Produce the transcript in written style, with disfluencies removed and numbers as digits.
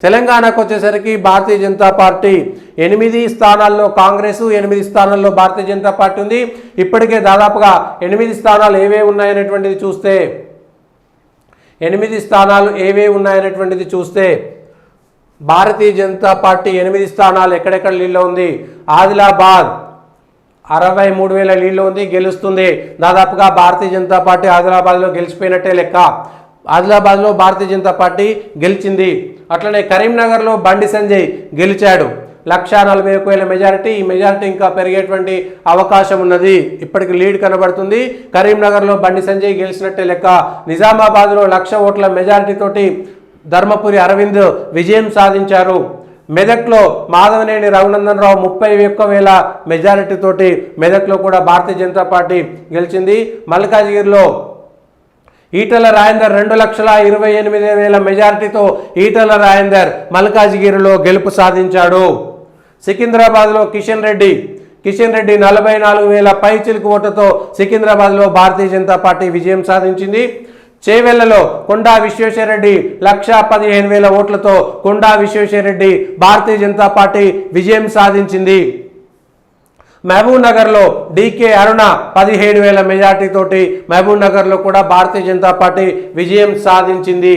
తెలంగాణకు వచ్చేసరికి భారతీయ జనతా పార్టీ 8 స్థానాల్లో కాంగ్రెస్ 8 స్థానాల్లో భారతీయ జనతా పార్టీ ఉంది. ఇప్పటికే దాదాపుగా 8 స్థానాలు ఏవే ఉన్నాయనేటువంటిది చూస్తే 8 స్థానాలు ఏవే ఉన్నాయనేటువంటిది చూస్తే భారతీయ జనతా పార్టీ 8 స్థానాలు ఎక్కడెక్కడ లీడ్లో ఉంది. ఆదిలాబాద్ 63,000 లీడ్లో ఉంది, గెలుస్తుంది. దాదాపుగా భారతీయ జనతా పార్టీ ఆదిలాబాద్లో గెలిచిపోయినట్టే లెక్క. ఆదిలాబాద్లో భారతీయ జనతా పార్టీ గెలిచింది. అట్లనే కరీంనగర్లో బండి సంజయ్ గెలిచాడు. 1,40,000 మెజారిటీ. ఈ మెజారిటీ ఇంకా పెరిగేటువంటి అవకాశం ఉన్నది. ఇప్పటికి లీడ్ కనబడుతుంది. కరీంనగర్లో బండి సంజయ్ గెలిచినట్టే లెక్క. నిజామాబాద్లో 1,00,000 ఓట్ల మెజారిటీ తోటి ధర్మపురి అరవింద్ విజయం సాధించారు. మెదక్లో మాధవనేని రఘునందన్ రావు 31,000 మెజారిటీ తోటి మెదక్లో కూడా భారతీయ జనతా పార్టీ గెలిచింది. మల్కాజిగిరిలో ఈటల రాజేందర్ 2,28,000 మెజారిటీతో ఈటల రాజేందర్ మల్కాజిగిరిలో గెలుపు సాధించాడు. సికింద్రాబాద్లో కిషన్ రెడ్డి 44,000 పైచిలుకు ఓటుతో సికింద్రాబాద్లో భారతీయ జనతా పార్టీ విజయం సాధించింది. చేవెళ్లలో కొండా విశ్వేశ్వరరెడ్డి 1,15,000 ఓట్లతో కొండా విశ్వేశ్వరరెడ్డి భారతీయ జనతా పార్టీ విజయం సాధించింది. మహబూబ్ నగర్లో డీకే అరుణ 17,000 మెజార్టీ తోటి మహబూబ్ నగర్లో కూడా భారతీయ జనతా పార్టీ విజయం సాధించింది.